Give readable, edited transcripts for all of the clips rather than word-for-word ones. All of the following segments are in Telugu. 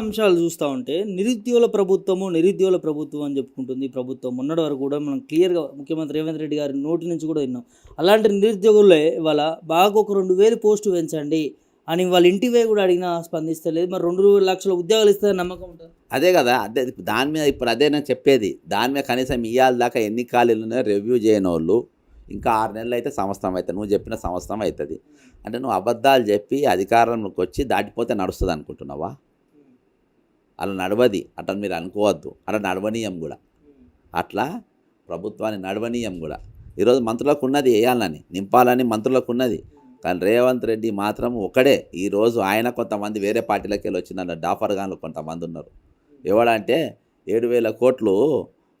అంశాలు చూస్తా ఉంటే నిరుద్యోగుల ప్రభుత్వం అని చెప్పుకుంటుంది ఈ ప్రభుత్వం. మొన్నటి వరకు కూడా మనం క్లియర్‌గా ముఖ్యమంత్రి రేవంత్ రెడ్డి గారి నోటి నుంచి కూడా విన్నాం. అలాంటి నిరుద్యోగులే ఇవాళ బాగా ఒక 2000 పోస్టులు పెంచండి అని వాళ్ళ ఇంటికి పోయి కూడా అడిగినా స్పందిస్తలేదు. మరి 2,00,000 ఉద్యోగాలు ఇస్తారని నమ్మకం ఉంటదా? అదే కదా! అదే దాని మీద ఇప్పుడు అదే నేను చెప్పేది. దాని మీద కనీసం ఇయ్యాల దాకా ఎన్ని ఖాళీలున్నాయో రివ్యూ చేయనోళ్ళు ఇంకా 6 నెలలు అయితే సంవత్సరం అయితది. నువ్వు చెప్పిన సంవత్సరం అయితది. అంటే నువ్వు అబద్ధాలు చెప్పి అధికారంలోకి వచ్చి దాటిపోతే నడుస్తది అనుకుంటున్నావా? అలా నడవది. అట్లా మీరు అనుకోవద్దు. అట్లా నడవనీయం కూడా. అట్లా ప్రభుత్వాన్ని నడవనీయం కూడా. ఈరోజు మంత్రులకు ఉన్నది వేయాలని నింపాలని మంత్రులకు ఉన్నది. కానీ రేవంత్ రెడ్డి మాత్రం ఒకడే. ఈరోజు ఆయన కొంతమంది వేరే పార్టీలకి వెళ్ళి వచ్చిన డాఫర్గాన్లు కొంతమంది ఉన్నారు. ఎవడంటే 7,000 కోట్లు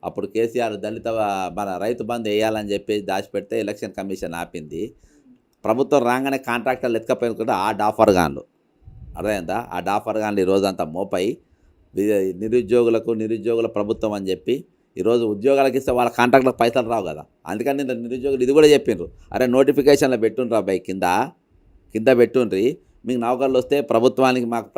అప్పుడు కేసీఆర్ దళిత మన రైతు బంధు వేయాలని చెప్పి దాచిపెడితే ఎలక్షన్ కమిషన్ ఆపింది. ప్రభుత్వం రాగానే కాంట్రాక్టర్లు ఎత్తుకపోయిన కూడా ఆ డాఫర్గాన్లు అర్థమైందా? ఆ డాఫర్గాన్లు ఈరోజు అంతా మోపై నిరుద్యోగుల ప్రభుత్వం అని చెప్పి ఈరోజు ఉద్యోగాలకు ఇస్తే వాళ్ళ కాంట్రాక్ట్లకు పైసలు రావు కదా. అందుకని నిరుద్యోగులు ఇది కూడా చెప్పిండ్రు, అరే నోటిఫికేషన్లో పెట్టుండ్రా బై కింద పెట్టుండ్రి, మీకు నౌకర్లు వస్తే ప్రభుత్వానికి మాకు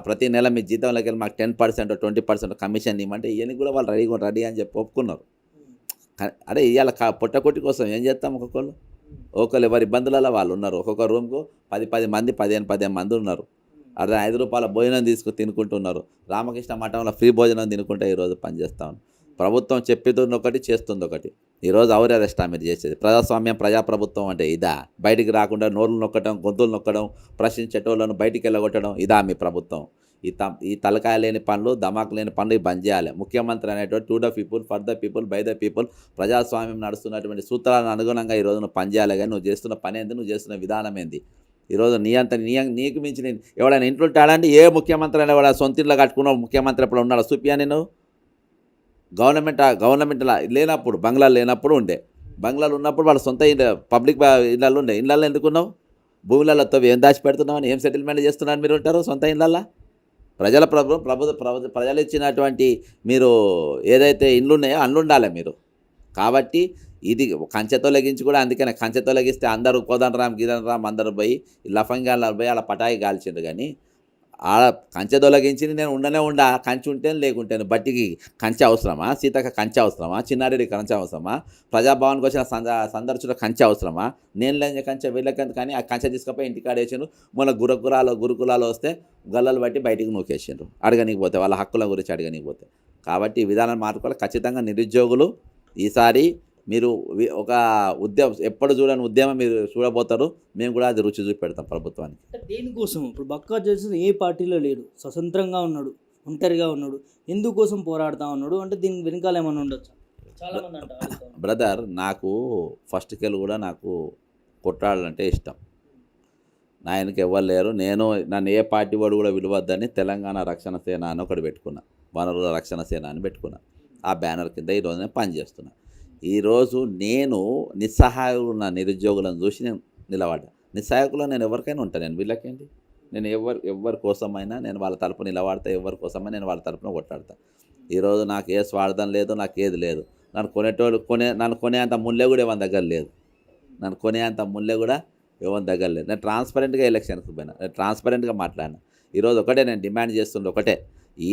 ప్రతి నెల మీ జీతంలోకి వెళ్ళి మాకు 10% 20% కమిషన్ ఇవ్వమంటే ఇవన్నీ కూడా వాళ్ళు రెడీ అని చెప్పి ఒప్పుకున్నారు. అరే ఇవాళ పొట్టకొట్టి కోసం ఏం చేస్తాం? ఒకళ్ళు ఎవరి ఇబ్బందులలో వాళ్ళు ఉన్నారు. ఒక్కొక్క రూమ్కు 10 మంది 15 మంది ఉన్నారు. అదే ₹5 భోజనం తినుకుంటున్నారు. రామకృష్ణ మఠంలో ఫ్రీ భోజనం తినుకుంటే ఈరోజు పనిచేస్తా ఉన్నారు. ప్రభుత్వం చెప్పేది ఒకటి చేస్తుంది ఒకటి. ఈరోజు ఎవరు అరెస్టా మీరు చేసేది? ప్రజాస్వామ్యం ప్రజాప్రభుత్వం అంటే ఇదా? బయటికి రాకుండా నోర్లు నొక్కడం, గొంతులు నొక్కడం, ప్రశ్నించేటోళ్ళను బయటికి వెళ్ళగొట్టడం ఇదా మీ ప్రభుత్వం? ఈ తలకాయ లేని పనులు, ధమాకు లేని పనులు బంద్ చేయాలి. ముఖ్యమంత్రి అనేటువంటి to the people, for the people, by the people, ప్రజాస్వామ్యం నడుస్తున్నటువంటి సూత్రాలను అనుగుణంగా ఈరోజు నువ్వు పనిచేయాలి. కానీ నువ్వు చేస్తున్న పని ఏంది? నువ్వు చేస్తున్న విధానం ఏంది? ఈరోజు నీకు మించి ఎవడైనా ఇంట్లో ఉంటాడంటే ఏ ముఖ్యమంత్రి అయినా వాడు సొంత ఇళ్ళు కట్టుకున్న ముఖ్యమంత్రి ఎప్పుడు ఉన్నాడు? చూపియా నేను. గవర్నమెంట్ లేనప్పుడు బంగ్లాలు లేనప్పుడు ఉండే, బంగ్లాలు ఉన్నప్పుడు వాళ్ళ సొంత పబ్లిక్ ఇళ్ళల్లో ఉండే. ఇళ్ళల్లో ఎందుకున్నావు? భూములతో ఏం దాచి పెడుతున్నామని ఏం సెటిల్మెంట్ చేస్తున్నాను మీరు ఉంటారు సొంత ఇళ్ళల్లో? ప్రజలు ఇచ్చినటువంటి మీరు ఏదైతే ఇండ్లు ఉన్నాయో అందులో ఉండాలి మీరు. కాబట్టి ఇది కంచె తొలగించి కూడా, అందుకనే కంచె తొలగిస్తే అందరూ కోదండరామ్ గిదనరామ్ అందరూ పోయి లఫంగాలు పోయి అలా పటాయి కాల్చిండు. కానీ ఆ కంచె తొలగించింది నేను కంచె ఉంటేనే లేకుంటేను. బట్టికి కంచె అవసరమా? సీతక్క కంచె అవసరమా? చిన్నారెడ్డి కంచె అవసరమా? ప్రజాభవన్కి వచ్చిన సందర్శకుల కంచె అవసరమా? నేను లేని కంచె వీళ్ళకంత. కానీ ఆ కంచె తీసుకుపోయి ఇంటికాడ వేసిండ్రు. మన గురుకులాలు వస్తే గల్లలు బట్టి బయటికి నూకేసిండ్రు అడగనికపోతే, వాళ్ళ హక్కుల గురించి అడగనికపోతే. కాబట్టి ఈ విధానం మార్చుకోవాలి. ఖచ్చితంగా నిరుద్యోగులు ఈసారి మీరు ఒక ఎప్పుడు చూడని ఉద్యమం మీరు చూడబోతారు. మేము కూడా అది రుచి చూపెడతాం ప్రభుత్వానికి. దేనికోసం? ఇప్పుడు బక్కా జడ్సన్ ఏ పార్టీలో లేడు, స్వతంత్రంగా ఉన్నాడు, ఒంటరిగా ఉన్నాడు. ఎందుకోసం పోరాడుతూ ఉన్నాడు అంటే దీని వెనకాల ఏమైనా ఉండొచ్చు? చాలామంది అంటారు. బ్రదర్, నాకు ఫస్ట్కెళ్ళి కూడా నాకు కొట్టాలంటే ఇష్టం. నా వెనక ఎవరు లేరు. నన్ను ఏ పార్టీ వాడు కూడా విలువద్దని తెలంగాణ రక్షణ సేన అని ఒకటి పెట్టుకున్నా, వనరుల రక్షణ సేన అని పెట్టుకున్నా. ఆ బ్యానర్ కింద ఈరోజు నేను పనిచేస్తున్నా. ఈరోజు నేను నిస్సహాయులు ఉన్న నిరుద్యోగులను చూసి నేను నిలబడ్డా. నిస్సహాయకులు నేను ఎవరికైనా ఉంటాను. నేను వీళ్ళకేంటి? నేను ఎవరి కోసమైనా నేను వాళ్ళ తరపున నిలబడతా. ఎవరి కోసమైనా నేను వాళ్ళ తరపున కొట్లాడతా. ఈరోజు నాకు ఏ స్వార్థం లేదు, నాకు ఏది లేదు. నన్ను కొనేంత ముల్లె కూడా ఎవరి దగ్గర లేదు. నేను ట్రాన్స్పరెంట్గా ఎలక్షన్కి పోయినా, నేను ట్రాన్స్పరెంట్గా మాట్లాడినా. ఈరోజు ఒకటే నేను డిమాండ్ చేస్తుంది ఒకటే.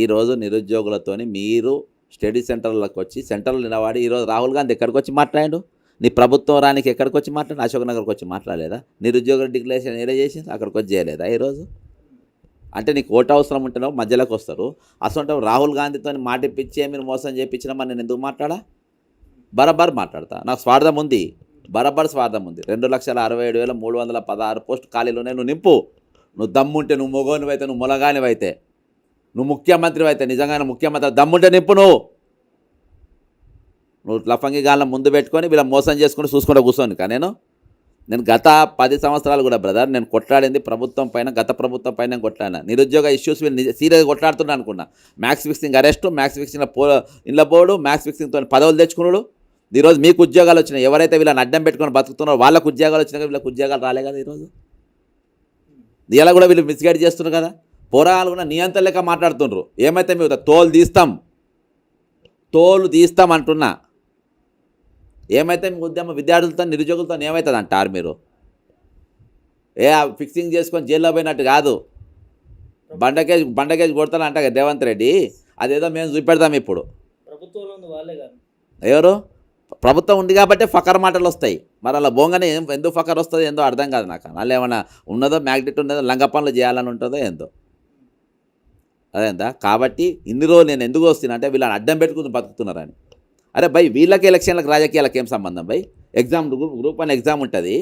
ఈరోజు నిరుద్యోగులతోని మీరు స్టడీ సెంటర్లకు వచ్చి సెంటర్లు నిలబడి, ఈరోజు రాహుల్ గాంధీ ఎక్కడికి వచ్చి మాట్లాడాడు? నీ ప్రభుత్వం రానికి ఎక్కడికి వచ్చి మాట్లాడు? అశోక్ నగర్కి వచ్చి మాట్లాడలేదా? నిరుద్యోగ డిక్లరేషన్ ఏదో చేసి అక్కడికి వచ్చి చేయలేదా? ఈరోజు అంటే నీకు ఓటు అవసరం ఉంటేనో మధ్యలోకి వస్తారు. అసలు రాహుల్ గాంధీతో మాట ఇప్పించి మీరు మోసం చేయించినా మరి నేను ఎందుకు మాట్లాడా? బరాబర్ మాట్లాడతా. నాకు స్వార్థం ఉంది, బరాబర్ స్వార్థం ఉంది. 2,67,316 పోస్టు ఖాళీలునే నువ్వు నింపు. నువ్వు దమ్ముంటే, నువ్వు మొగోనివైతే, నువ్వు మొలగానివైతే, నువ్వు ముఖ్యమంత్రి అయితే, నిజంగానే ముఖ్యమంత్రి దమ్ముంటే నింపు. నువ్వు లఫంగి గాళ్ళ ముందు పెట్టుకొని వీళ్ళ మోసం చేసుకుని చూసుకుంటూ కూర్చోను. కానీ నేను గత 10 సంవత్సరాలు కూడా బ్రదర్ నేను కొట్లాడింది ప్రభుత్వం పైన, గత ప్రభుత్వం పైన కొట్లాడినా. నిరుద్యోగ ఇష్యూస్ వీళ్ళు సీరియస్గా కొట్లాడుతున్నా అనుకున్నా. Max fixing arrest, max fixing ఇండ్ల పోడు, మ్యాక్స్ ఫిక్సింగ్తో పదవులు తెచ్చుకున్నాడు. ఈరోజు మీకు ఉద్యోగాలు వచ్చినాయి. ఎవరైతే వీళ్ళని అడ్డం పెట్టుకొని బతుకుతున్నారో వాళ్ళకు ఉద్యోగాలు వచ్చినాయి, వీళ్ళకి ఉద్యోగాలు రాలే కదా. ఈరోజు ఇలా కూడా వీళ్ళు మిస్గైడ్ చేస్తున్నారు కదా. పోరాలు కూడా నియంత్రణ లెక్క మాట్లాడుతుండ్రు. ఏమైతే మేము తోలు తీస్తాం అంటున్నా. ఏమైతే మీ ఉద్యమ విద్యార్థులతో నిరుద్యోగులతో ఏమవుతుంది అంటారు మీరు? ఫిక్సింగ్ చేసుకొని జైల్లో పోయినట్టు కాదు. బండకేజ్ కొడతాను అంట కదా రేవంత్ రెడ్డి, అదేదో మేము చూపెడతాం ఇప్పుడు. ప్రభుత్వంలో ఉంది వాళ్ళే కానీ ఎవరు ప్రభుత్వం ఉంది కాబట్టి ఫకర్ మాటలు వస్తాయి. మరి అలా బోంగానే ఎందుకు ఫకర్ వస్తుందో ఏందో అర్థం కాదు నాకు. అలా ఏమైనా ఉన్నదో మ్యాగ్నెట్ ఉన్నదో లంగ పనులు చేయాలని ఉంటుందో ఏందో అదేందా. కాబట్టి ఇన్ని రోజులు నేను ఎందుకు వస్తున్నా అంటే వీళ్ళని అడ్డం పెట్టుకుని బతుకుతున్నారని. అరే భయ్, వీళ్ళకి ఎలక్షన్లకు రాజకీయాలకు ఏం సంబంధం భయ్? ఎగ్జామ్ గ్రూప్ అని ఎగ్జామ్ ఉంటుంది,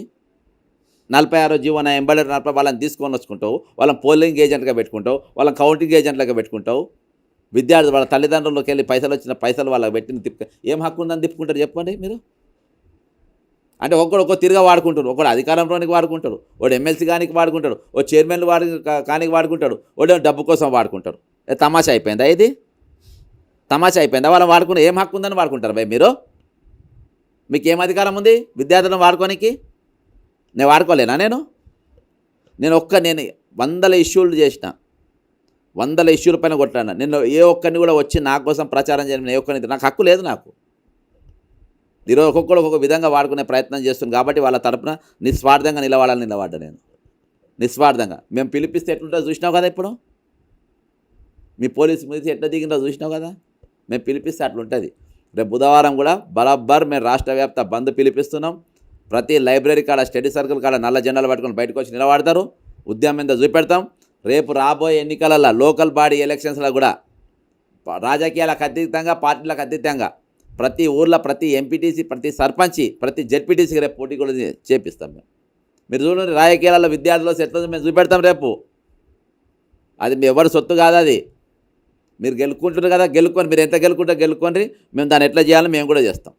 46 జీవో ఎంబడెడ్ 40 వాళ్ళని తీసుకొని వచ్చుకుంటావు, వాళ్ళని పోలింగ్ ఏజెంట్గా పెట్టుకుంటావు, వాళ్ళని కౌంటింగ్ ఏజెంట్లుగా పెట్టుకుంటావు. విద్యార్థులు వాళ్ళ తల్లిదండ్రులకి వెళ్ళి పైసలు వచ్చిన పైసలు వాళ్ళకి పెట్టిన ఏం హక్కు ఉందని తిప్పుకుంటారు చెప్పండి మీరు? అంటే ఒక్కడు తిరిగా వాడుకుంటాడు, ఒకడు అధికారంలోనికి వాడుకుంటాడు, వాడు ఎమ్మెల్సీ కానికి వాడుకుంటాడు, ఓ చైర్మన్లు కానికి వాడుకుంటాడు, వాడు డబ్బు కోసం వాడుకుంటాడు. తమాషా అయిపోయిందా ఇది? తమాషా అయిపోయిందా? వాళ్ళని వాడుకుని ఏం హక్కు ఉందని వాడుకుంటారు భయ్ మీరు? మీకు ఏం అధికారం ఉంది విద్యార్థులను వాడుకోనికి? నేను వాడుకోలేనా? నేను 100 ఇష్యూలు చేసిన, 100 ఇష్యూల పైన కొట్టాను. నేను ఏ ఒక్కరిని కూడా వచ్చి నా కోసం ప్రచారం చేయడం ఏ ఒక్కరిని నాకు హక్కు లేదు. నాకు ఈరోజు ఒక్కొక్కరు ఒక్కొక్క విధంగా వాడుకునే ప్రయత్నం చేస్తుంది కాబట్టి వాళ్ళ తరపున నిస్వార్థంగా నిలబడ్డా నేను. నిస్వార్థంగా మేము పిలిపిస్తే ఎట్లుంటుందో చూసినావు కదా, ఇప్పుడు మీ పోలీసు మీద ఎట్లా దిగిందో చూసినావు కదా. మేము పిలిపిస్తే అట్లుంటుంది. రేపు బుధవారం కూడా బరాబర్ మేము రాష్ట్ర వ్యాప్త బంద్ పిలిపిస్తున్నాం. ప్రతి లైబ్రరీ కాడ, స్టడీ సర్కిల్ కాడ నల్ల జెండాలు పట్టుకొని బయటకు వచ్చి నిలబడతారు. ఉద్యమం మీద చూపెడతాం. రేపు రాబోయే ఎన్నికలలో లోకల్ బాడీ ఎలక్షన్స్లో కూడా రాజకీయాలకు అతీతంగా, పార్టీలకు అతీతంగా ప్రతి ఊర్లో ప్రతి ఎంపీటీసీ, ప్రతి సర్పంచి, ప్రతి జెడ్పీటీసీకి రేపు పోటీ కూడా చేపిస్తాం మేము. మీరు చూడండి రాజకీయాలలో విద్యార్థులు ఎట్లా మేము చూపెడతాం రేపు. అది మీ ఎవరి సొత్తు కాదు, అది మీరు గెలుక్కుంటారు కదా, గెలుక్కొని మీరు ఎంత గెలుక్కుంటే గెలుక్కొని మేము దాన్ని ఎట్లా చేయాలో మేము కూడా చేస్తాం.